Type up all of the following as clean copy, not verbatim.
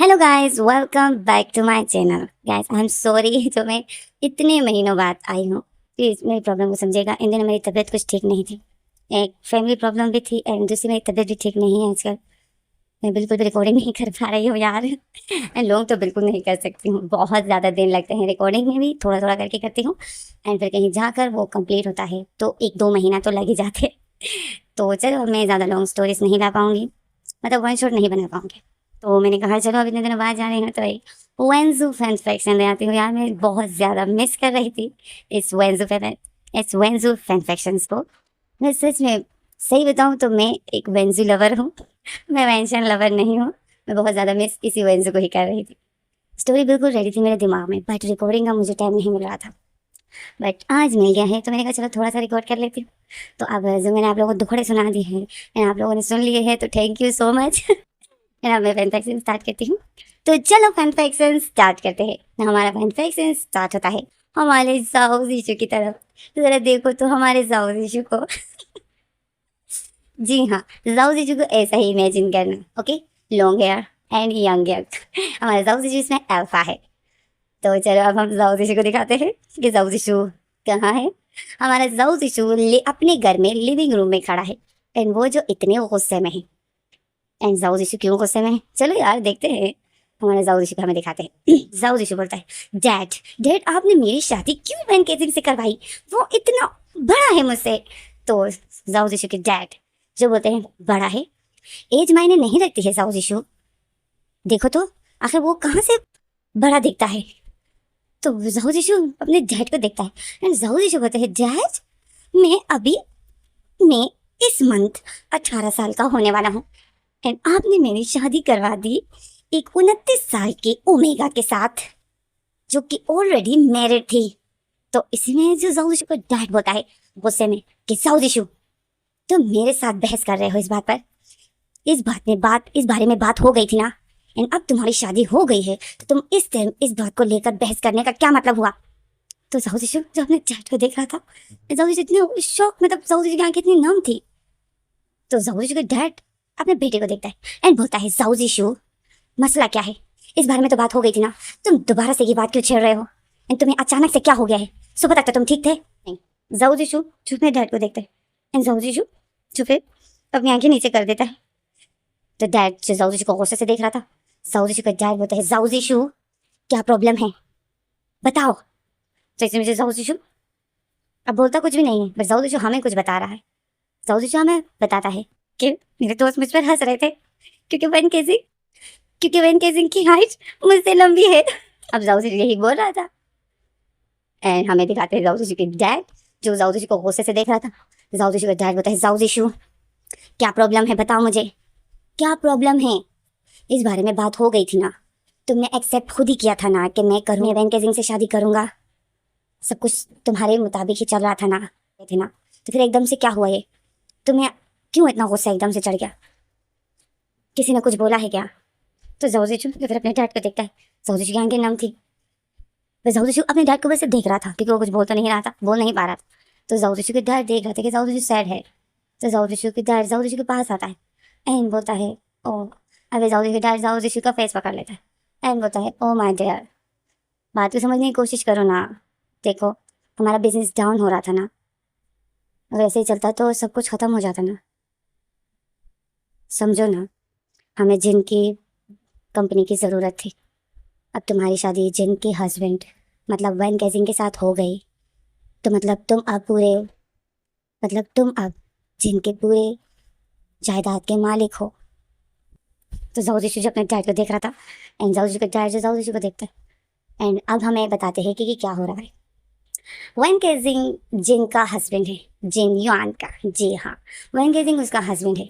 Hello guys, welcome back to my channel. Guys, I am sorry जो मैं इतने महीनों बाद आई हूँ। प्लीज़ मेरी प्रॉब्लम को समझिएगा। इन दिनों मेरी तबीयत कुछ ठीक नहीं थी। एक फैमिली प्रॉब्लम भी थी एंड दूसरी मेरी तबीयत भी ठीक नहीं है आजकल। मैं बिल्कुल भी रिकॉर्डिंग नहीं कर पा रही हूँ यार। एंड लॉन्ग तो बिल्कुल नहीं कर सकती हूँ, बहुत ज़्यादा दिन लगते हैं रिकॉर्डिंग में भी। थोड़ा थोड़ा करके करती हूँ एंड फिर कहीं जाकर वो कंप्लीट होता है तो 1-2 महीना तो लग ही जाते। तो चलो मैं ज़्यादा लॉन्ग स्टोरीज नहीं ला पाऊँगी, मतलब वन शॉट नहीं बना पाऊँगी। तो मैंने कहा चलो अब इतने दिनों बाद जा रही हूँ तो एक वेंजू फैन फैक्शन ले आती हूँ यार। मैं बहुत ज़्यादा मिस कर रही थी इस वेंजू फैन फैक्शंस को। मैं सच में सही बताऊँ तो मैं एक वेंजू लवर हूँ। मैं मेंशन लवर नहीं हूँ। मैं बहुत ज़्यादा मिस इसी वेंजू को ही कर रही थी। स्टोरी बिल्कुल रेडी थी मेरे दिमाग में, बट रिकॉर्डिंग का मुझे टाइम नहीं मिल रहा था। बट आज मिल गया है तो मैंने कहा चलो थोड़ा सा रिकॉर्ड कर लेती हूँ। तो अब जो मैंने आप लोगों को दुखड़े सुना दिए हैं एंड आप लोगों ने सुन लिए हैं तो थैंक यू सो मच। अब मैं फैन फैक्शन स्टार्ट करती हूँ। तो चलो फैन फैक्शन स्टार्ट करते हैं। हमारा फैन फैक्शन स्टार्ट होता है हमारे जाओ जीशु की तरफ। तो जरा देखो तो हमारे जाओ जीशु को। जी हाँ, जाओ जीशु को ऐसा ही इमेजिन करना। Okay, long hair and young young. हमारा जाओ जीशु इसमें अल्फा है। तो चलो अब हम जाओ जीशु को दिखाते हैं कि जाओ जीशु कहाँ है। हमारा जाओ जीशु अपने घर में लिविंग रूम में खड़ा है एंड वो जो इतने गुस्से में है। एंड जाओ जीशु क्यों गुस्से में है, चलो यार देखते हैं। हमारे जाओ जीशु को हमें दिखाते हैं। जाओ जीशु बोलता है डैड डैड आपने मेरी शादी क्यों वैन केजिंग से करवाई, वो इतना बड़ा है मुझसे। तो जाओ जीशु के डैड जो बोलते हैं बड़ा है, एज मायने नहीं रखती है जाओ जीशु, देखो तो आखिर वो कहाँ से बड़ा दिखता है। तो जाओ जीशु अपने डैड को देखता है एंड जाओ जीशु बोलते हैं डैड मैं इस मंथ 18 साल का होने वाला हूँ एंड आपने मेरी शादी करवा दी एक 29 साल के ओमेगा के साथ जो कि ऑलरेडी मैरिड थी। तो इसी में जो जाओ जीशु को डैड बोलता है गुस्से में कि जाओ जीशु तुम मेरे साथ बहस कर रहे हो इस बात पर, इस बारे में बात हो गई थी ना एंड अब तुम्हारी शादी हो गई है तो तुम इस बात को लेकर बहस करने का क्या मतलब हुआ। तो जाओ जीशु जो अपने डैड को देख रहा था, जाओ जीशु इतने शौक, मतलब जाओ जीशु की आंखें इतनी नम थी। तो जाओ जीशु का डैड अपने बेटे को देखता है एंड बोलता है जाओ जीशु मसला क्या है, इस बारे में तो बात हो गई थी ना, तुम दोबारा से ये बात क्यों छेड़ रहे हो एंड तुम्हें अचानक से क्या हो गया है, सुबह तक तो तुम ठीक थे। नहीं, जाओ जीशु जो अपने डैड को देखता है एंड जाओ जीशु जो फिर अपनी आंखें नीचे कर देता है। तो डैड जो जाओ जीशु को गुस्से से देख रहा था, जाओ जीशु का डैड बोलता है जाओ जीशु क्या प्रॉब्लम है बताओ। तो इसमें जाओ जीशु अब बोलता कुछ भी नहीं है, बट जाओ जीशु हमें कुछ बता रहा है। जाओ जीशु हमें बताता है कि मेरे दोस्त मुझ पर हंस रहे थे क्योंकि वेन केजिंग की हाइट मुझसे लंबी है। अब जाओ जीशु यही बोल रहा था एंड हमें दिखाते हैं जाओ जीशु के डैड जो जाओ जीशु को गुस्से से देख रहा था। जाओ जीशु का डैड बोलता है जाओ जीशु क्या प्रॉब्लम है बताओ मुझे, क्या प्रॉब्लम है, इस बारे में बात हो गई थी ना, तुमने एक्सेप्ट खुद ही किया था ना कि मैं करूँ वेन केजिंग से शादी करूंगा, सब कुछ तुम्हारे मुताबिक ही चल रहा था ना थे ना, तो फिर एकदम से क्या हुआ ये, तुम्हें क्यों इतना गुस्सा एकदम से चढ़ गया, किसी ने कुछ बोला है क्या। तो जाओ जीशु फिर अपने डैड को देखता है, जाओ जीशु की आंखें नम थी, बस जाओ जीशु अपने डैड को वैसे देख रहा था क्योंकि वो कुछ बोल तो नहीं रहा था, बोल नहीं पा रहा था। तो जाओ जीशु के डैड देख रहा था कि जाओ जीशु सैड है। तो जाओ जीशु के डैड जाओ जीशु के पास आता है एंड बोलता है ओ, अबे जाओ जीशु के डैड जाओ जीशु का फेस पकड़ लेता है एंड बोलता है ओ माय डियर बात को समझने की कोशिश करो ना, देखो हमारा बिजनेस डाउन हो रहा था ना, अगर ऐसे ही चलता तो सब कुछ खत्म हो जाता ना, समझो ना, हमें जिन की कंपनी की ज़रूरत थी, अब तुम्हारी शादी जिन के हस्बैंड मतलब वैन केजिंग के साथ हो गई तो मतलब तुम अब जिन के पूरे जायदाद के मालिक हो। तो जाओ जीशु जो अपने डैड को देख रहा था एंड जाओ जीशु का डैड जो जाओ जीशु को देखता है एंड अब हमें बताते हैं कि क्या हो रहा है। वैन केजिंग जिन का हस्बैंड है, जिन युआन का, जी हाँ वैन केजिंग उसका हस्बैंड है।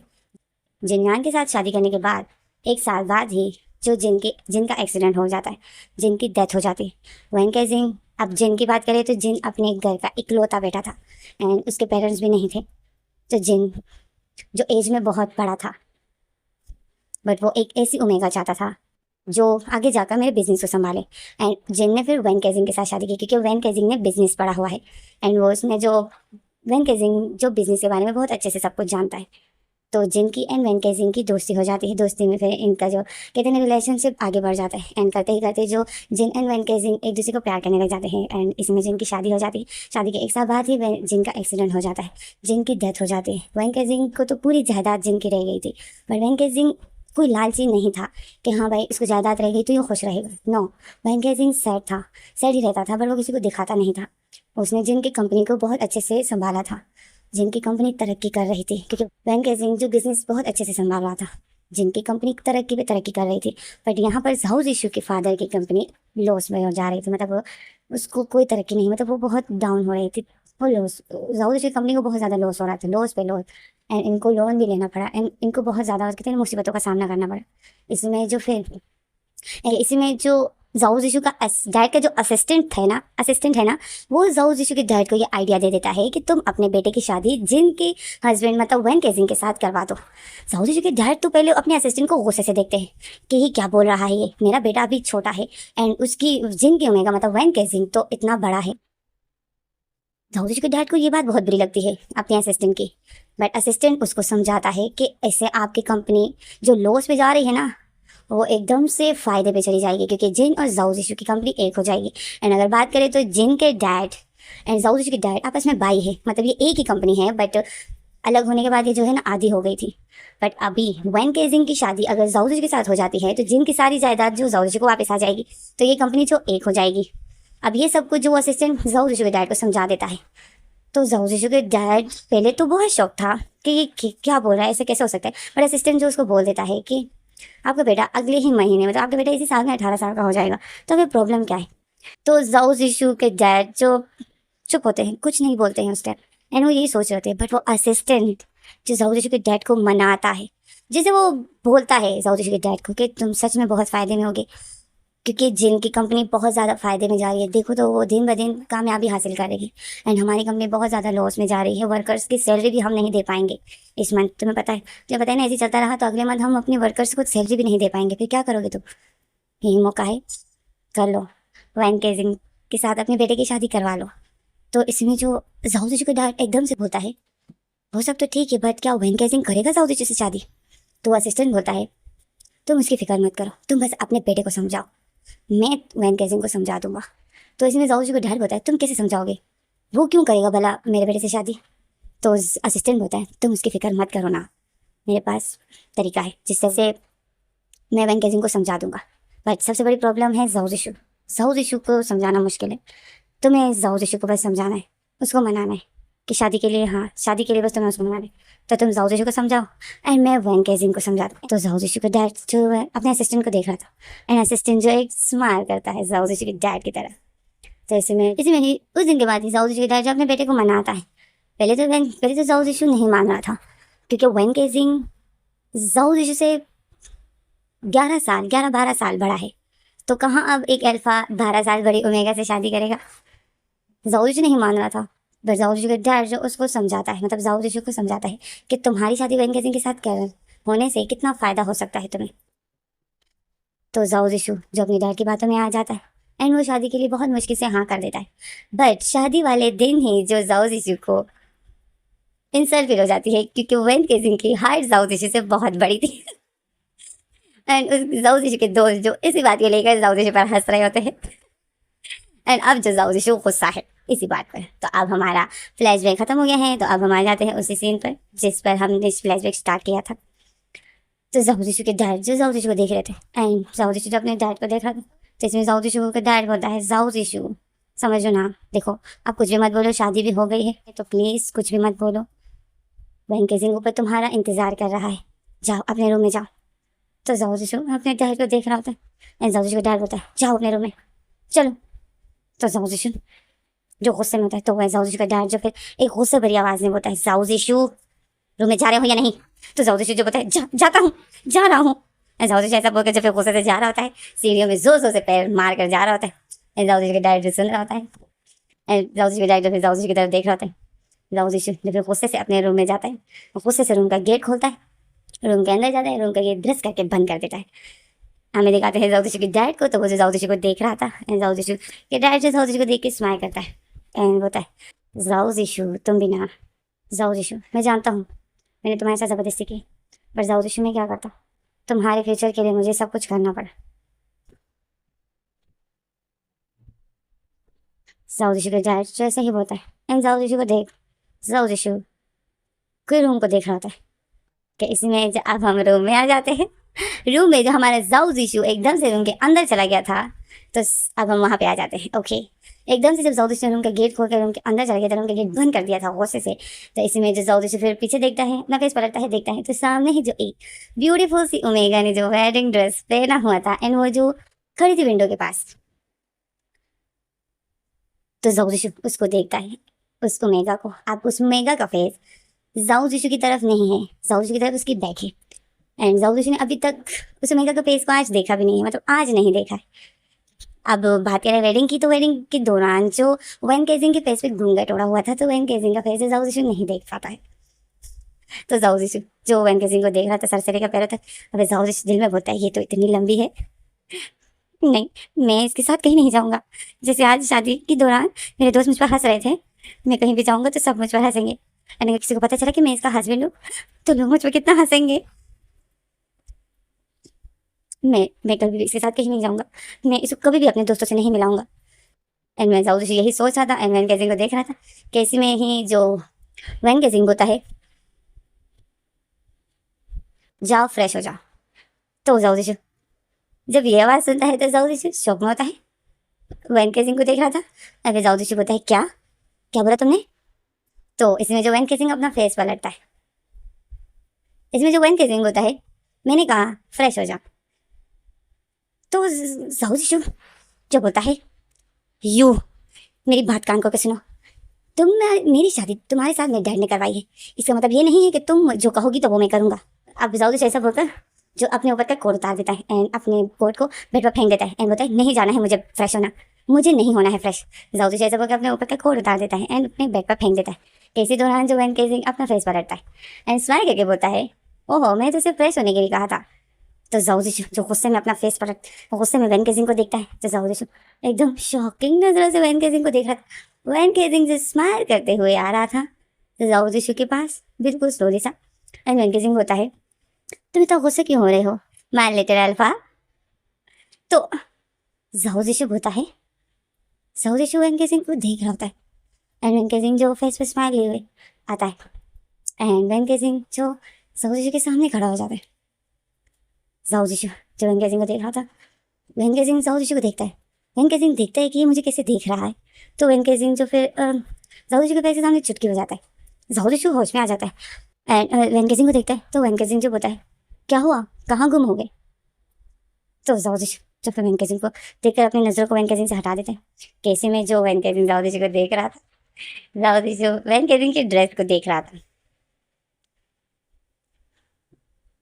जिन युआन के साथ शादी करने के बाद 1 साल बाद ही जो जिन का एक्सीडेंट हो जाता है, जिन की डेथ हो जाती है। वैन केजिंग अब जिन की बात करें तो जिन अपने घर का इकलौता बेटा था एंड उसके पेरेंट्स भी नहीं थे। तो जिन जो एज में बहुत बड़ा था बट वो एक ऐसी ओमेगा चाहता था जो आगे जाकर मेरे बिजनेस को संभाले एंड जिन ने फिर वैन केजिंग के साथ शादी की क्योंकि वैन केजिंग ने बिजनेस पढ़ा हुआ है एंड वो उसने जो वैन केजिंग जो बिजनेस के बारे में बहुत अच्छे से सब कुछ जानता है तो जिन की एंड वेन के जिन की दोस्ती हो जाती है। दोस्ती में फिर इनका जो कहते हैं रिलेशनशिप आगे बढ़ जाता है। एंड करते ही करते जो जिन एंड वेन के जिन एक दूसरे को प्यार करने लग जाते हैं। एंड इसमें जिन की शादी हो जाती है। शादी के 1 साल बाद ही जिन का एक्सीडेंट हो जाता है। जिन की डेथ हो जाती है। वेन के जिन को तो पूरी जायदाद जिन की रह गई थी, बट वेन के जिन कोई लालची नहीं था कि हाँ भाई इसको जायदाद रह गई तो ये खुश रहेगा। नो, वेन के जिन सैड था, सैड ही रहता था, बट वो किसी को दिखाता नहीं था। उसने जिन की कंपनी को बहुत अच्छे से संभाला था। जिनकी कंपनी तरक्की कर रही थी, क्योंकि वैन केजिंग जो बिजनेस बहुत अच्छे से संभाल रहा था। जिनकी कंपनी तरक्की पे तरक्की कर रही थी, बट यहाँ पर जाओ जिशू के फादर की कंपनी लॉस में जा रही थी। मतलब उसको कोई तरक्की नहीं, मतलब वो बहुत डाउन हो रही थी। वो लॉस, जाओ जिशू की कंपनी को बहुत ज़्यादा लॉस हो रहा था, लॉस पे लॉस। एंड इनको लोन भी लेना पड़ा, एंड इनको बहुत ज़्यादा कहते हैं मुसीबतों का सामना करना पड़ा। इसमें जो फिर इसी में जो जाओ जिशू का डैड का जो असिस्टेंट है ना, वो जाओ जिशू के डैड को ये आइडिया दे देता है कि तुम अपने बेटे की शादी जिन के हस्बैंड मतलब वैन केजिंग के साथ करवा दो। जाओ जिशू के डैड तो पहले अपने असिस्टेंट को गुस्से से देखते हैं कि ये क्या बोल रहा है, ये मेरा बेटा अभी छोटा है एंड उसकी जिन की उमेगा मतलब वैन केजिंग तो इतना बड़ा है। जाओ जिशू के डैड को ये बात बहुत बुरी लगती है अपने असिस्टेंट की, बट असिस्टेंट उसको समझाता है कि ऐसे आपकी कंपनी जो लॉस पे जा रही है ना, वो एकदम से फ़ायदे पे चली जाएगी, क्योंकि जिन और जाओ जिशू की कंपनी एक हो जाएगी। एंड अगर बात करें तो जिन के डैड एंड जाओ जिशू के डैड आपस में भाई है, मतलब ये एक ही कंपनी है, बट अलग होने के बाद ये जो है ना आधी हो गई थी। बट अभी वैन केजिंग की शादी अगर जाओ जिशू के साथ हो जाती है तो जिन की सारी जायदाद जो जाओ जिशू को वापस आ जाएगी, तो ये कंपनी जो एक हो जाएगी। अब ये सब कुछ जो असिस्टेंट जाओ जिशू के डैड को समझा देता है, तो जाओ जिशू के डैड पहले तो बहुत शौक था कि ये क्या बोल रहा है, ऐसे कैसे हो सकता है। बट असिस्टेंट जो उसको बोल देता है कि आपका बेटा अगले ही महीने मतलब आपका बेटा इसी साल में 18 साल का हो जाएगा, तो हमें प्रॉब्लम क्या है। तो जाओ जिशू के डैड जो चुप होते हैं, कुछ नहीं बोलते हैं उस टाइम। एंड वो यही सोच रहे थे, बट वो असिस्टेंट जो जाओ जिशू के डैड को मनाता है, जिसे वो बोलता है जाओ जिशू के डैड को कि तुम सच में बहुत फ़ायदे में होगे, क्योंकि जिनकी कंपनी बहुत ज़्यादा फ़ायदे में जा रही है। देखो तो वो दिन ब दिन कामयाबी हासिल करेगी, एंड हमारी कंपनी बहुत ज़्यादा लॉस में जा रही है। वर्कर्स की सैलरी भी हम नहीं दे पाएंगे इस मंथ, तुम्हें पता है। जब पता है ना ऐसे चलता रहा तो अगले मंथ हम अपने वर्कर्स को सैलरी भी नहीं दे पाएंगे, फिर क्या करोगे तुम। यही मौका है, कर लो, वैन केजिंग के साथ अपने बेटे की शादी करवा लो। तो इसमें जो जाओ जिशू का डैड एकदम से बोलता है वो सब तो ठीक है, बट क्या वैन केजिंग करेगा जाओ जिशू से शादी। तो असिस्टेंट बोलता है तुम उसकी फिक्र मत करो, तुम बस अपने बेटे को समझाओ, मैं वैन केजिंग को समझा दूंगा। तो इसमें जाओ जिशू का डैड बोलता है तुम कैसे समझाओगे, वो क्यों करेगा भला मेरे बेटे से शादी। तो असिस्टेंट बोलता है तुम उसकी फिक्र मत करो ना, मेरे पास तरीका है जिससे से मैं वैन केजिंग को समझा दूंगा। बट सबसे बड़ी प्रॉब्लम है जाओ जिशू। जाओ जिशू को समझाना मुश्किल है। तुम्हें जाओ जिशू को बस समझाना है, उसको मनाना है कि शादी के लिए, हाँ शादी के लिए बस तुम्हें उसको मनाना है। तो तुम जाओ जिशू को समझाओ एंड मैं वैन केजिंग को समझा दूँ। तो जाओ जिशू का डैड जो है अपने असिस्टेंट को देख रहा था, एंड असिस्टेंट जो एक स्माइल करता है जाओ जिशू के डैड की तरह। तो इसी में ही उस दिन के बाद ही जाओ जिशू के डैड जो अपने बेटे को मनाता है। पहले तो जाओ जिशू नहीं मान रहा था, क्योंकि वैन केजिंग जाओ जिशू से 11-12 साल बड़ा है। तो कहाँ अब एक अल्फा 12 साल बड़ी ओमेगा से शादी करेगा। जाओ जिशू नहीं मान रहा था, बट जाओ जिशू का डैड जो उसको समझाता है, मतलब जाओ जिशू को समझाता है कि तुम्हारी शादी वैन केजिंग के साथ कर होने से कितना फ़ायदा हो सकता है तुम्हें। तो जाओ जिशू जो अपनी डैड की बातों में आ जाता है, एंड वो शादी के लिए बहुत मुश्किल से हाँ कर देता है। बट शादी वाले दिन ही जो जाओ जिशू को इंसल्ट फील हो जाती है, क्योंकि वैन केजिंग की हाइट जाओ जिशू से बहुत बड़ी थी। एंड उस जाओ जिशू के दोस्त जो इसी बात को लेकर जाओ जिशू पर हंस रहे होते हैं। एंड अब जो जाओ जिशू गुस्सा है इसी बात पर। तो अब हमारा फ्लैशबैक खत्म हो गया है, तो अब हम आ जाते हैं उसी सीन पर जिस पर हमने फ्लैशबैक स्टार्ट किया था। तो जाओ जिशू के डैड जो जाओ जिशू को देख रहे थे, एंड जाओ जिशू जो अपने डैड को देख रहा था, तो इसमें जाओ जिशू का डैड बोलता है जाओ जिशू समझो ना, देखो अब कुछ भी मत बोलो, शादी भी हो गई है तो प्लीज़ कुछ भी मत बोलो, वैन केजिंग ऊपर तुम्हारा इंतज़ार कर रहा है, जाओ अपने रूम में जाओ। तो जाओ जिशू अपने डैड को देख रहा होता है, एंड जाओ जिशू का डैड बोलता है जाओ अपने रूम में चलो। तो जाओ जिशू जो गुस्से में होता है, तो वह जाओ जिशू का डैड जो फिर एक गुस्से भरी आवाज़ में बोलता है जाओ जिशू रूम में जा रहे हो या नहीं। तो जाओ जिशू जो बोलता है जाता हूँ, जा रहा हूँ। जाओ जिशू ऐसा बोलकर जब फिर गुस्से से जा रहा होता है, सीढ़ियों में जोर जोर से पैर मार कर जा रहा होता है। जाओ जिशू का डैड जो सुन रहा होता है, जाओ जिशू का डैड जो फिर जाओ जिशू की तरफ देख रहा होता है। जाओ जिशू जो फिर गुस्से से अपने रूम में जाता है, गुस्से से रूम का गेट खोलता है, रूम के अंदर जाता है, रूम का गेट ध्रस करके बंद कर देता है। हमें दिखाते हैं जाओ जिशू के डैड को, तो वो जो जाओ जिशू को देख रहा था, जाओ जिशू के डैड जो जाओ जिशू को देख के स्माइल करता है, एंड बोलता है जाओ जिशू तुम भी ना, जाओ जिशू मैं जानता हूँ मैंने तुम्हारे साथ ज़बरदस्ती की, पर जाओ मैं क्या करता, तुम्हारे फ्यूचर के लिए मुझे सब कुछ करना पड़ा। जाओ के डायरेक्ट जैसे ही बोलता है, एंड जाओ को देख, जाओ कोई रूम को देख रहा होता है कि इसमें अब हम रूम में आ जाते हैं। रूम में जो हमारा जाऊ इशू एकदम से रूम के अंदर चला गया था, तो अब हम वहाँ पे आ जाते हैं। ओके, एकदम से जब जाऊ ने रूम का गेट खोल कर रूम के अंदर चला गया था, रूम का गेट बंद कर दिया था गुस्से से, तो इसमें जो जाऊ फिर पीछे देखता है, अपना फेस पलटता है, देखता है तो सामने ही जो एक ब्यूटीफुल सी ओमेगा ने जो वेडिंग ड्रेस पहना हुआ था, एंड वो जो खड़ी थी विंडो के पास, तो जाऊ उसको देखता है, उस ओमेगा को। अब उस ओमेगा का फेस जाऊ की तरफ नहीं है, जाऊ की तरफ उसकी बैक है, एंड जाऊ ने अभी तक उस ओमेगा का फेस को आज देखा भी नहीं है, मतलब आज नहीं देखा है। अब बात करें वेडिंग की, तो वेडिंग के दौरान जो वैन केजिंग के फेस पे घूंघट ओढ़ा हुआ था, तो वैन केजिंग का फेस जाऊ नहीं देख पाता है। तो जाऊ जो वैन केजिंग को देख रहा था सर से लेकर पैरों तक, अबे जाऊ दिल में बोलता है ये तो इतनी लंबी है, नहीं मैं इसके साथ कहीं नहीं जाऊंगा। जैसे आज शादी के दौरान मेरे दोस्त मुझ पर हंस रहे थे, मैं कहीं भी जाऊंगा तो सब मुझ पर हंसेंगे, और अगर किसी को पता चला कि मैं इसका हस्बैंड हूँ, तो लोग मुझ पर कितना हंसेंगे। मैं कभी भी इसके साथ कहीं नहीं जाऊंगा, मैं इसको कभी भी अपने दोस्तों से नहीं मिलाऊंगा। एंड मैं जाऊ यही सोच रहा था, एंड वैन केजिंग को देख रहा था कि इसी में ही जो वैन केजिंग होता है, जाओ फ्रेश हो जाओ। तो जाऊ जब ये आवाज़ सुनता है तो जाऊ शौक में होता है, वैन केजिंग को देख रहा था, अरे जाऊ बोलता है क्या क्या बोला तुमने। तो इसमें जो वैन केजिंग अपना फेस पलटता है, इसमें जो वैन केजिंग होता है, मैंने कहा फ्रेश हो जा, तो जाऊ जो बोलता है यू, मेरी बात कान को सुनो, मेरी शादी तुम्हारे साथ मेरे डैड ने करवाई है, इसका मतलब ये नहीं है कि तुम जो कहोगी तो वो मैं करूँगा। अब जाऊ ऐसा बोलकर जो अपने ऊपर का कोट उतार देता है, एंड अपने कोट को बेड पर फेंक देता है, एंड बोलता है नहीं जाना है मुझे फ्रेश होना, मुझे नहीं होना है फ्रेश। जाऊ ऐसा बोलकर अपने ऊपर का कोट उतार देता है, एंड अपने बेड पर फेंक देता है। इसी दौरान जो वैन केजिंग अपना फेस पलटता है, एंड स्माइल करके बोलता है ओहो मैं तो सिर्फ फ्रेश होने के लिए कहा था। तो जाऊ जो गुस्से में अपना फेस पलट, गुस्से में वैन केजिंग को देखता है, तो जाऊ एकदम शॉकिंग नजरों से वैन केजिंग को देख रहा था। वैन केजिंग जो स्माइल करते हुए आ रहा था तो जाऊ के पास बिल्कुल स्लोली सा, एंड वैन केजिंग होता है तुम इतना गुस्से क्यों हो रहे हो माय लिटिल अल्फा। तो जाऊ होता है, जाऊ वैन केजिंग को देख रहा होता है, एंड वैन केजिंग जो फेस पे स्माइल लिए हुए आता है, एंड वैन केजिंग जो जाऊ के सामने खड़ा हो जाता है। जाऊ जो वैन केजिंग को देख रहा था, वैन केजिंग जाऊ को देखता है, वैन केजिंग देखता है कि ये मुझे कैसे देख रहा है, तो वैन केजिंग जो फिर जाऊ के पैर के सामने चुटकी बजाता है, जाऊ होश में आ जाता है, एंड वैन केजिंग को देखता है, तो वैन केजिंग जो बोलता है क्या हुआ कहाँ गुम हो गए। तो जाऊ जो फिर वैन केजिंग को देखकर अपनी नज़रों को वैन केजिंग से हटा देते हैं। कैसे में जो वैन केजिंग जाऊ को देख रहा था, जाऊ वैन केजिंग की ड्रेस को देख रहा था,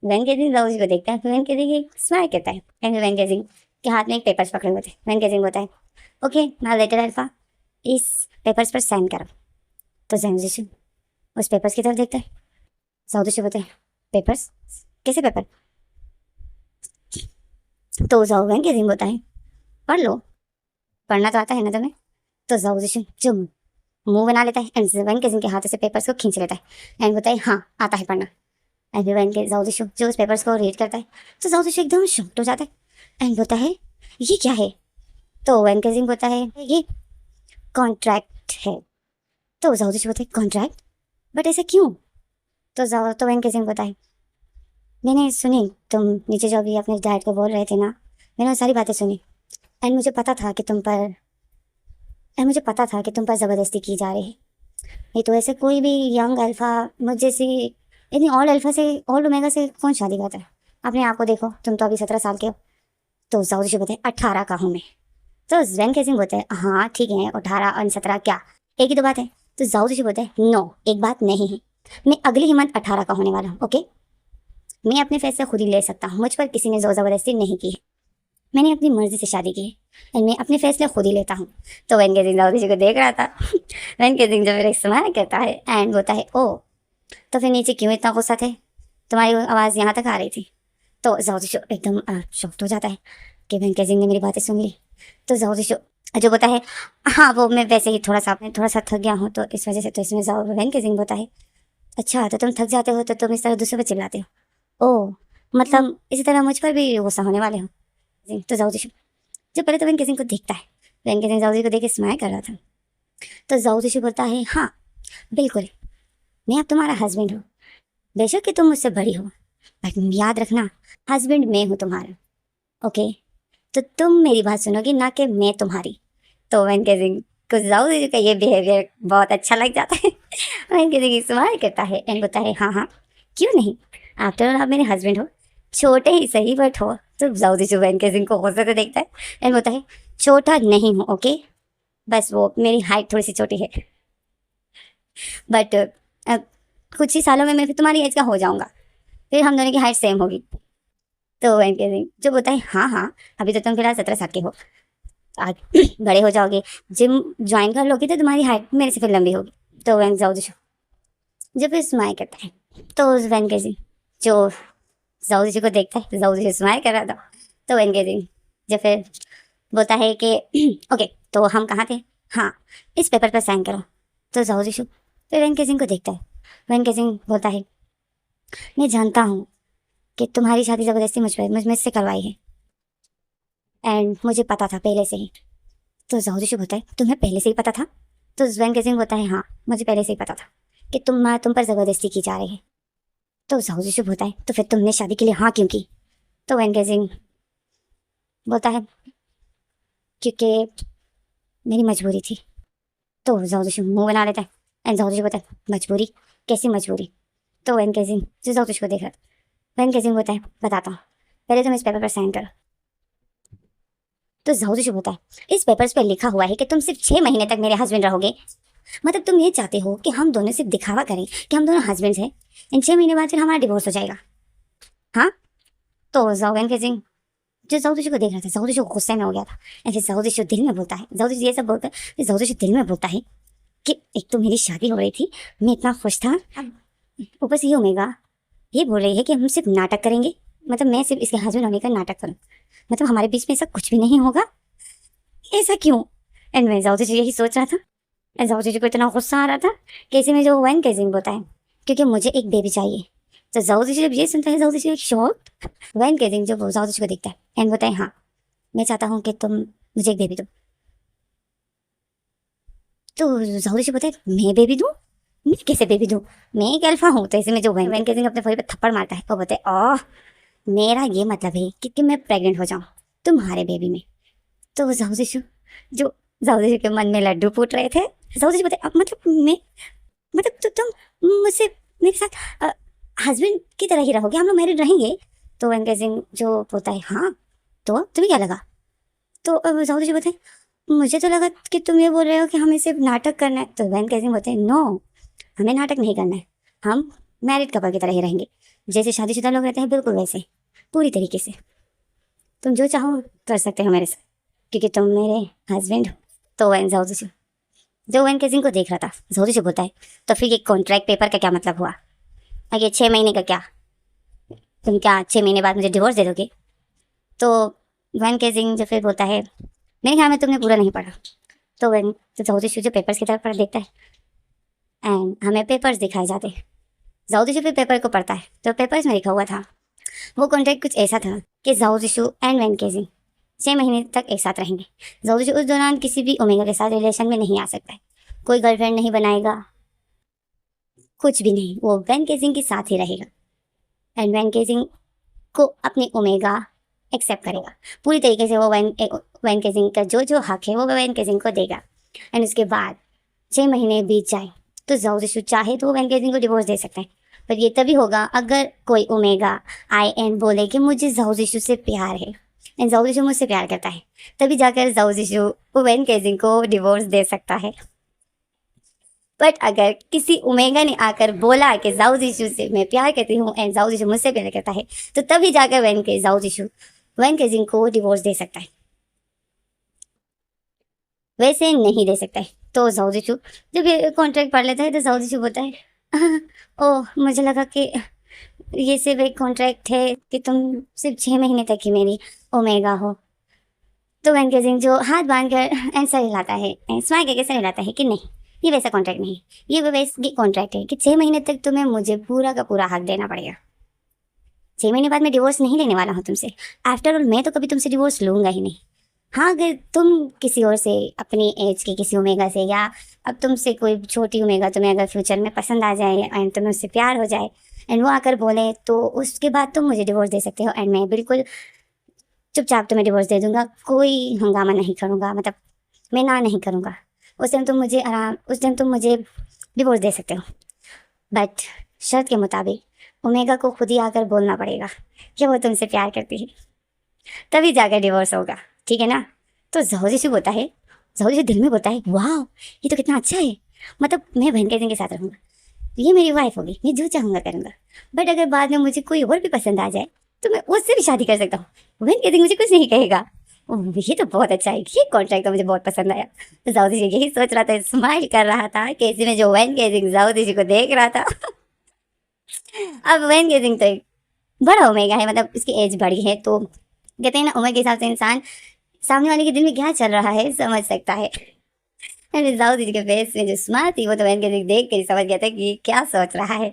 वैन केजिंग जाऊ को देखता है, वैन केजिंग स्माइल करता है, एंड वैन केजिंग के हाथ में एक पेपर्स पकड़े हुए थे। वैन केजिंग होता है ओके माय लिटिल अल्फा, इस पेपर्स पर साइन करो। तो जाऊ उस पेपर्स की तरफ देखता है, जाऊ बोलते हैं पेपर्स कैसे पेपर। तो जाऊ वैन केजिंग होता है पढ़ लो, पढ़ना तो आता है ना तुम्हें। तो जाऊ जो मुंह बना लेता है, एंड वैन केजिंग के हाथ से पेपर्स को खींच लेता है, एंड बोलता है हाँ आता है पढ़ना। एंड वैन के जाऊ जो उस पेपर्स को रीड करता है, तो जाऊ एकदम शॉक्ड हो जाता है, एंड बोलता है ये क्या है। तो वैन केजिंग बोलता है ये कॉन्ट्रैक्ट है। तो जाऊ बोलता है कॉन्ट्रैक्ट, बट ऐसा क्यों। तो वैन केजिंग बोलता है मैंने सुनी तुम नीचे जो अभी अपने डैड को बोल रहे थे ना, मैंने वो सारी बातें सुनी, एंड मुझे पता था कि तुम पर ज़बरदस्ती की जा रही है। नहीं तो ऐसे कोई भी यंग अल्फ़ा मुझ जैसी इतनी ओल्ड अल्फ़ा से, ओल्ड ओमेगा से कौन शादी करता है। अपने आप को देखो, तुम तो अभी 17 साल के हो। तो जाऊ बोलते हैं 18 का हूँ मैं। तो वैन केजिंग बोलते हैं हाँ ठीक है 18 और 17 क्या एक ही तो बात है। तो जाऊ बोलते हैं नो एक बात नहीं है, मैं अगले ही मंथ 18 का होने वाला हूँ। ओके मैं अपने फैसले खुद ही ले सकता हूँ, मुझ पर किसी ने जोर ज़बरदस्ती नहीं की है, मैंने अपनी मर्जी से शादी की है, एंड मैं अपने फैसले खुद ही लेता हूँ। तो वैन केजिंग जाऊ को देख रहा था वैन केजिंग जो मेरे स्माइल कहता है, एंड बोलता है ओ तो फिर नीचे क्यों इतना गुस्सा थे, तुम्हारी आवाज़ यहाँ तक आ रही थी। तो जाऊ एकदम शॉक्ड हो जाता है कि वैन केजिंग ने मेरी बातें सुन ली। तो जाऊ जो बोलता है हाँ वो मैं वैसे ही थोड़ा सा थक गया हूँ तो इस वजह से। तो इसमें जाऊ वैन केजिंग बोलता है अच्छा, तो तुम थक जाते हो तो तुम इस तरह दूसरों पर चिल्लाते हो। ओह, मतलब इसी तरह मुझ पर भी गुस्सा होने वाले हो। तो जाओ दिशु, जो पहले तो वैन केजिंग को देखता है, वैन केजिंग जाओ को देख के स्माइल कर रहा था। तो जाओ दिशु बोलता है, हाँ बिल्कुल, मैं अब तुम्हारा हस्बैंड हूँ। बेशक कि तुम मुझसे बड़ी हो, बट याद रखना, हस्बैंड मैं हूँ तुम्हारा। ओके, तो तुम मेरी बात सुनोगी, ना कि मैं तुम्हारी। तो वैन केजिंग को जाओ दिशु का ये बिहेवियर बहुत अच्छा लग जाता है। वैन केजिंग स्माइल करता है एंड बोलता है, हाँ हाँ क्यों नहीं, आफ्टर ऑल आप मेरे हस्बैंड हो, छोटे ही सही बट हो। तो जाओ दिशु वैन केजिंग को गुस्से से देखता है एंड बोलता है, छोटा नहीं हूँ ओके, बस वो मेरी हाइट थोड़ी सी छोटी है, बट कुछ ही सालों में मैं फिर तुम्हारी एज का हो जाऊंगा, फिर हम दोनों की हाइट सेम होगी। तो वैन केजिंग जो बोलता है, हाँ हाँ अभी तो तुम फिलहाल 17 साल के हो, आज बड़े हो जाओगे, जिम ज्वाइन कर लोगे तो तुम्हारी हाइट मेरे से फिर लंबी होगी। तो वैन जाओ दिशु जब फिर स्माइल करता है, तो उस वैन केजिंग जो जाओ दिशु को देखता है, जाओ दिशु स्माइल कर रहा था, तो वैन केजिंग जो फिर बोलता है कि ओके तो हम कहाँ थे, हाँ इस पेपर पर साइन करो। तो जाओ दिशु फिर वैन केजिंग को देखता है, वैन केजिंग बोलता है, मैं जानता हूँ कि तुम्हारी शादी ज़बरदस्ती मुझसे करवाई है, एंड मुझे पता था पहले से ही। तो जाओ दिशु बोलता है, तुम्हें पहले से ही पता था। तो वैन केजिंग बोलता है, हाँ मुझे पहले से ही पता था कि तुम पर ज़बरदस्ती की जा रही है। तो जाओ दिशु बोलता है, तो फिर तुमने शादी के लिए हाँ क्यों की। तो वैन केजिंग बोलता है, क्योंकि मेरी मजबूरी थी। तो जाओ दिशु मुंह बना लेता है एंड जाओ दिशु बोलता है, मजबूरी, कैसी मजबूरी। तो वैन केजिंग जो जाओ दिशु को देख रहा था, वैन केजिंग बोलता है, बताता हूँ, पहले तुम इस पेपर पर साइन करो। तो जाओ दिशु बोलता है, इस पेपर्स पे लिखा हुआ है कि तुम सिर्फ 6 महीने तक मेरे हस्बैंड रहोगे, मतलब तुम ये चाहते हो कि हम दोनों सिर्फ दिखावा करें कि हम दोनों हस्बैंड्स हैं, इन 6 महीने बाद फिर हमारा डिवोर्स हो जाएगा, हाँ। तो जाओ वैन केजिंग जो जाओ दिशु को देख रहा था, जाओ दिशु गुस्से में हो गया था एंड फिर जाओ दिशु दिल में बोलता है, जाओ दिशु ये सब बोलता है, फिर जाओ दिशु दिल में बोलता है कि एक तो मेरी शादी हो रही थी, मैं इतना खुश था, अब ऊपर से ये ओमेगा ये बोल रही है कि हम सिर्फ नाटक करेंगे, मतलब मैं सिर्फ इसके हस्बैंड होने का नाटक करूँ, मतलब हमारे बीच में ऐसा कुछ भी नहीं होगा, ऐसा क्यों। एंड मैं जाओ यही सोच रहा था एंड जाओ को इतना गुस्सा आ रहा था कि इसी में जो वैन केजिंग बोलता है, क्योंकि मुझे एक बेबी चाहिए। तो जाओ जब ये सुनता है, जाओ एक शॉक, वैन केजिंग जो जाओ को देखता है एंड बोलता है, हाँ मैं चाहता हूँ कि तुम मुझे एक बेबी दो। तो जाओ बोलता है, मैं बेबी दूँ, मैं कैसे बेबी दूँ, मैं एक अल्फा हूँ। तो इसी में जो वैन केजिंग अपने भाई पर थप्पड़ मारता है वो बोलते है, ओह मेरा ये मतलब है कि मैं प्रेग्नेंट हो जाऊँ तुम्हारे बेबी में। तो जाओ जो जाओ के मन में लड्डू फूट रहे थे, जाओ बोलते मतलब मैं, मतलब तो तुम मुझसे मेरे साथ हस्बैंड की तरह ही रहोगे, हम लोग मैरिड रहेंगे। तो वैन केजिंग जो बोलता है, हाँ तो तुम्हें क्या लगा। तो जाओ बोलते हैं, मुझे तो लगा कि तुम ये बोल रहे हो कि हमें सिर्फ नाटक करना है। तो वैन केजिंग बोलते हैं, नो हमें नाटक नहीं करना है, हम मैरिड कपल की तरह ही रहेंगे, जैसे शादीशुदा लोग रहते हैं बिल्कुल वैसे, पूरी तरीके से। तुम जो चाहो कर सकते हो मेरे साथ, क्योंकि तुम मेरे हस्बैंड हो। तो वैन जाओ जो वैन केजिंग को देख रहा था, जाओ बोलता है, तो फिर ये कॉन्ट्रैक्ट पेपर का क्या मतलब हुआ, आगे 6 महीने का क्या, तुम क्या 6 महीने बाद मुझे डिवोर्स दे दोगे। तो वैन केजिंग जो फिर बोलता है, मेरे ख्याल में तुमने पूरा नहीं पढ़ा। तो वैन तो जाओ जो पेपर्स की तरफ पढ़ देखता है एंड हमें पेपर्स दिखाए जाते हैं। जाओ फिर पेपर को पढ़ता है, तो पेपर्स में लिखा हुआ था, वो कॉन्ट्रैक्ट कुछ ऐसा था कि जाओ एंड वैन केजिंग 6 महीने तक एक साथ रहेंगे। जाओ उस दौरान किसी भी ओमेगा के साथ रिलेशन में नहीं आ सकता है, कोई गर्लफ्रेंड नहीं बनाएगा, कुछ भी नहीं, वो वैन केजिंग के साथ ही रहेगा एंड वैन केजिंग को अपनी ओमेगा एक्सेप्ट करेगा पूरी तरीके से। वो वैन केजिंग का जो जो हक है वो वैन केजिंग को देगा एंड उसके बाद 6 महीने बीत जाए तो जाओ चाहे तो वो वैन केजिंग को डिवोर्स दे सकता है, पर ये तभी होगा अगर कोई ओमेगा आई एन बोले कि मुझे जाओ से प्यार है एंड जाओ मुझसे प्यार करता है, तभी जाकर जाओ वैन केजिंग को डिवोर्स दे सकता है। बट अगर किसी ओमेगा ने आकर बोला कि जाओ से मैं प्यार करती हूँ एंड जाओ मुझसे प्यार करता है, तो तभी जाकर वैन केजिंग को डिवोर्स दे सकता है, वैसे नहीं दे सकता है। तो जाओ जब ये कॉन्ट्रैक्ट पढ़ लेता है तो जाओ बोलता है, ओह मुझे लगा कि ये सिर्फ एक कॉन्ट्रैक्ट है कि तुम सिर्फ 6 महीने तक ही मेरी ओमेगा हो। तो वैन केजिंग जो हाथ बांध कर एंड सर हिलाता है, स्माइल करके सर हिलाता है कि नहीं, ये वैसा कॉन्ट्रैक्ट नहीं, ये वैसा कॉन्ट्रैक्ट है कि 6 महीने तक तुम्हें मुझे पूरा का पूरा हक देना पड़ेगा। 6 महीने बाद मैं डिवोर्स नहीं लेने वाला हूँ तुमसे। आफ्टर ऑल मैं तो कभी तुमसे डिवोर्स लूँगा ही नहीं। हाँ, अगर तुम किसी और से, अपनी एज के किसी ओमेगा से, या अब तुमसे कोई छोटी ओमेगा तुम्हें अगर फ्यूचर में पसंद आ जाए एंड तुम्हें उससे प्यार हो जाए एंड वो आकर बोले, तो उसके बाद तुम मुझे डिवोर्स दे सकते हो एंड मैं बिल्कुल चुपचाप तुम्हें डिवोर्स दे दूंगा, कोई हंगामा नहीं करूँगा, मतलब मैं ना नहीं करूँगा। उस टाइम तुम मुझे डिवोर्स दे सकते हो, बट शर्त के मुताबिक ओमेगा को खुद ही आकर बोलना पड़ेगा कि वो तुमसे प्यार करती है, तभी जाकर डिवोर्स होगा, ठीक है ना। तो जहोजिशु बोलता है, जहोजिशु दिल में बोलता है, वाह ये तो कितना अच्छा है, मतलब मैं बहन के के साथ रहूँगा, ये मेरी वाइफ होगी, मैं जो चाहूँगा करूँगा। बट अगर बाद में मुझे कोई और भी पसंद आ जाए तो मैं उससे भी शादी कर सकता हूँ, बहन के मुझे कुछ नहीं कहेगा। ओह, ये तो बहुत अच्छा है, ये कॉन्ट्रैक्ट तो मुझे बहुत पसंद आया। तो जाउदी यही सोच रहा था, स्माइल कर रहा था कैसे में जो वैन गेजिंग जाउदी को देख रहा था। अब वैन गेजिंग तो एक बड़ा ओमेगा है, मतलब उसकी एज बड़ी है, तो कहते हैं ना उम्र के हिसाब से इंसान सामने वाले के दिल में क्या चल रहा है समझ सकता है। जाउदी के फेस में जो स्माइल थी वो तो वैन गेजिंग देख कर समझ गया था कि ये क्या सोच रहा है।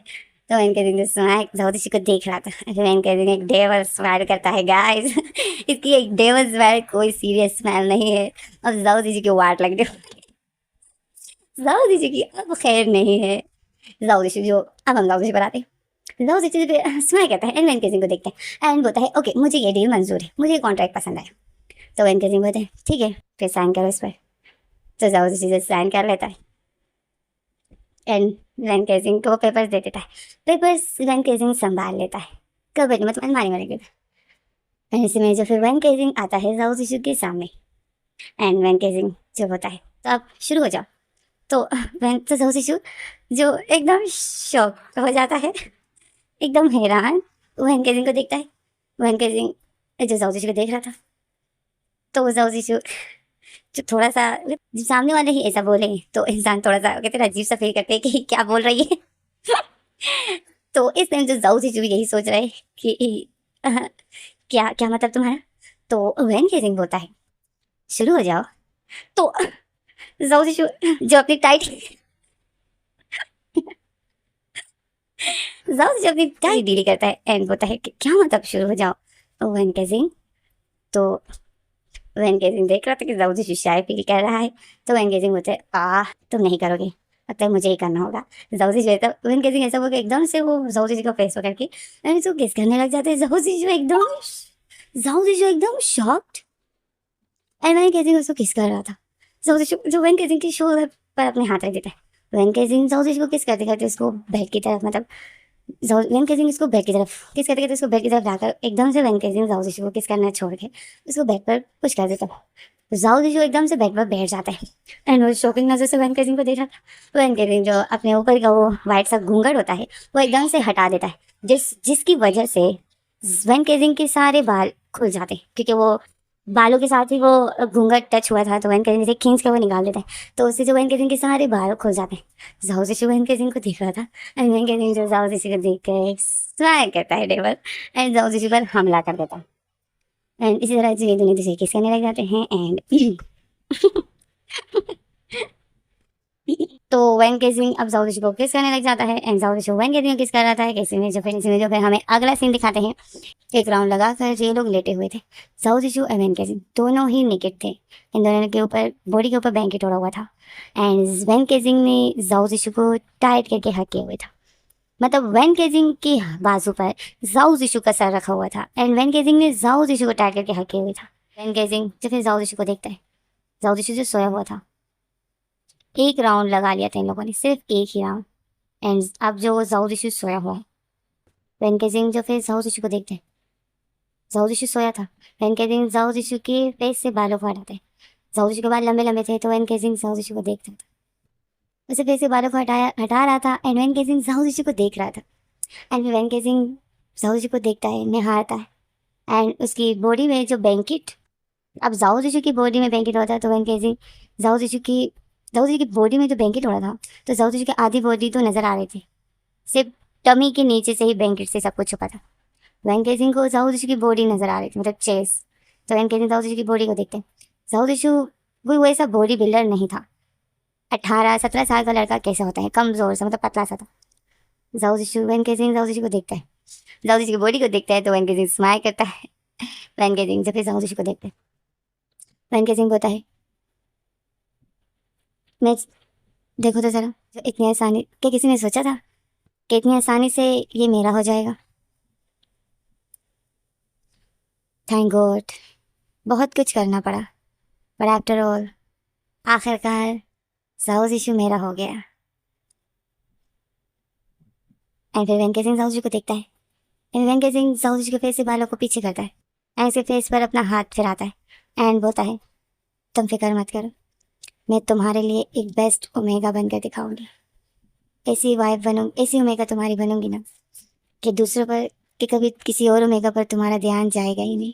तो वैन गेजिंग जो स्माइल जाउदी को देख रहा था, वैन गेजिंग एक डेवल स्माइल करता है गाइस। इसकी एक डेवल स्माइल कोई सीरियस स्माइल नहीं है। अब जाउदी जी की वाट लग गई, जाउदी जी की अब खैर नहीं है। जाउदी जो अब हम जाउदी पर आते, जाउदी जी पे स्माइल करता है एंड वैन गेजिंग को देखता है एंड बोलता है, ओके मुझे ये डील मंजूर है, मुझे ये कॉन्ट्रैक्ट पसंद आया। तो वैन गेजिंग बोलते हैं, ठीक है फिर साइन करो इस पर। तो जाउदी जी साइन कर लेता है एंड वैन गेजिंग को पेपर्स दे देता है। पेपर्स वैन गेजिंग संभाल लेता है, कब मतलब अलमारी में रख देता है। एंड इसमें जो फिर वैन गेजिंग आता है जाउदी के सामने एंड वैन गेजिंग जो होता है, तो आप शुरू हो जाओ। तो वैन तो जाउदी जो एकदम शॉक हो जाता है, एकदम हैरान वैन गेजिंग को देखता है। वैन गेजिंग जो जाउदी को देख रहा था, तो जाउदी जो थोड़ा सा, जब सामने वाले ही ऐसा बोले तो इंसान थोड़ा सा कहते हैं अजीब सा फील करते हैं कि क्या बोल रही है। तो इस टाइम जो जाऊ जीजू यही सोच रहे कि क्या क्या मतलब तुम्हारा। तो वैन गेजिंग बोलता है, शुरू हो जाओ। तो जाऊ जीजू जो अपनी टाइट जाऊ जीजू अपनी टाइट डीली करता है एंड बोलता है कि क्या मतलब शुरू हो जाओ। तो वैन गेजिंग तो वैन गेजिंग देख रहा था कि जाऊ जीजू शायद फील कर रहा है। तो वैन गेजिंग बोलते तुम नहीं करोगे, लगता है मुझे ही करना होगा। जाउजी जो है, तो वैन गेजिंग ऐसा होगा एकदम से वो जाउजी जी का फेस पकड़ के तो गेस करने लग जाते हैं। जाउजी जो एकदम शॉक्ड एंड वैन गेजिंग उसको किस कर रहा था। जाउजी जो वैन गेजिंग की शोल्डर पर अपने हाथ रख देता है। वैन गेजिंग जाउजी को किस करते करते उसको बेड की तरफ, मतलब वैन गेजिंग इसको बेड की तरफ किस करते करते उसको बेड की तरफ लाकर एकदम से वैन गेजिंग जाउजी को किस करना छोड़ के उसको बेड पर पुश कर देता है। जाउदी जो एकदम से बेड पर बैठ जाता है एंड वो शॉकिंग नजर से वैन गेजिंग को देख रहा था। वैन गेजिंग जो अपने ऊपर का वो वाइट सा घूंघट होता है वो एकदम से हटा देता है, जिसकी वजह से वैन गेजिंग के सारे बाल खुल जाते हैं, क्योंकि वो बालों के साथ ही वो घूंघट टच हुआ था। तो वैन गेजिंग से खींच के वो निकाल देता है, तो उससे जो वैन गेजिंग के सारे बाल खुल जाते हैं। जाउदी जो वैन गेजिंग को देख रहा था एंड वैन गेजिंग जो जाउदी को देख कर स्माइल करता है डेवल एंड जाउदी पर हमला कर देता है। एंड इसी तरह जो दोनों दूसरे किस करने लग जाते हैं एंड तो वैन गेजिंग अब जाउदी को किस करने लग जाता है एंड जाउदी वैन गेजिंग को किस कर रहा था। कैसे में जो फिर हमें अगला सीन दिखाते हैं। एक राउंड लगाकर ये लोग लेटे हुए थे, जाउदी और वैन गेजिंग दोनों ही नेकेड थे। इन दोनों के ऊपर बॉडी के ऊपर ब्लैंकेट ओढ़ा हुआ था एंड वैन गेजिंग ने जाउदी को टाइट करके हक किए हुए था, मतलब वैन गेजिंग के बाजू पर जाऊ जीशु का सर रखा हुआ था एंड वैन गेजिंग ने जाऊ जीशु को टाइट करके हके हुए था। वैन गेजिंग जब फिर जाऊ जीशु को देखता है, जाऊ जीशु जो सोया हुआ था, एक राउंड लगा लिया था इन लोगों ने, सिर्फ एक ही राउंड एंड अब जो जाऊ जीशु सोया हुआ है। वैन गेजिंग जो फिर जाऊ जीशु को देखते हैं, जाऊ जीशु सोया था। वैन गेजिंग जाऊ जीशु के फेस से बालों को हटाते हैं, जाऊ जीशु के बाल लंबे लंबे थे, तो वैन गेजिंग जाऊ जीशु को देखता था, उसे फेस से बालों को हटा रहा था एंड वैन गेजिंग जाऊ जीशु को देख रहा था एंड वैन गेजिंग जाऊ को देखता है, निहारता है एंड उसकी बॉडी में जो बैंकेट, अब जाऊ की बॉडी में बैंकेट होता है, तो वैन गेजिंग जाऊ की बॉडी में जो बैंकेट हो रहा था, तो जाऊ की आधी बॉडी तो नज़र आ रही थी, सिर्फ टमी के नीचे से ही बैंकेट से सब कुछ छुपा था। वैन गेजिंग को जाऊ की बॉडी नज़र आ रही थी, मतलब चेस्ट। तो वैन गेजिंग जाऊ की बॉडी को देखते हैं, जाऊ वो वैसा बॉडी बिल्डर नहीं था 18-17 साल का लड़का कैसा होता है, कमजोर सा, मतलब पतला सा था। जाओ जिशु वैन केजिंग जाओ जिशु को देखता है, जाओ जिशु की बॉडी को देखता है तो वैन केजिंग स्माइल करता है। वैन केजिंग जब फिर जाओ जिशु को देखता है, वैन केजिंग बोलता है, मैं देखो तो जरा, जो इतनी आसानी क्या किसी ने सोचा था कि इतनी आसानी से ये मेरा हो जाएगा। थैंक गॉड, बहुत कुछ करना पड़ा, बट आफ्टर ऑल आखिरकार जाओ इशू मेरा हो गया। एंड फिर वेंके सिंह जाओ को देखता है, एंड वेंके सिंह जाओ के फेस से बालों को पीछे करता है एंड उसके फेस पर अपना हाथ फिराता है एंड बोलता है, तुम फिक्र मत करो, मैं तुम्हारे लिए एक बेस्ट ओमेगा बनकर दिखाऊंगी। ऐसी वाइफ बनूंगी, ऐसी ओमेगा तुम्हारी बनूंगी ना कि दूसरों पर, कि कभी किसी और ओमेगा पर तुम्हारा ध्यान जाएगा ही नहीं।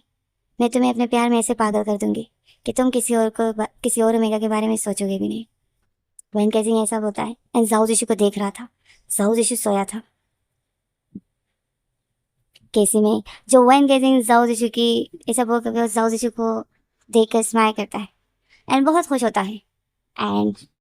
मैं तुम्हें अपने प्यार में ऐसे पागल कर दूंगी कि तुम किसी और ओमेगा के बारे में सोचोगे भी नहीं। वेन केजिंग ऐसा होता है एंड जाओ जिशु को देख रहा था। जाओ जिशु सोया था केसी में, जो वेन केजिंग जाओ जिशु की ऐसा बोल करके जाओ जिशु को देख कर स्माइल करता है एंड बहुत खुश होता है एंड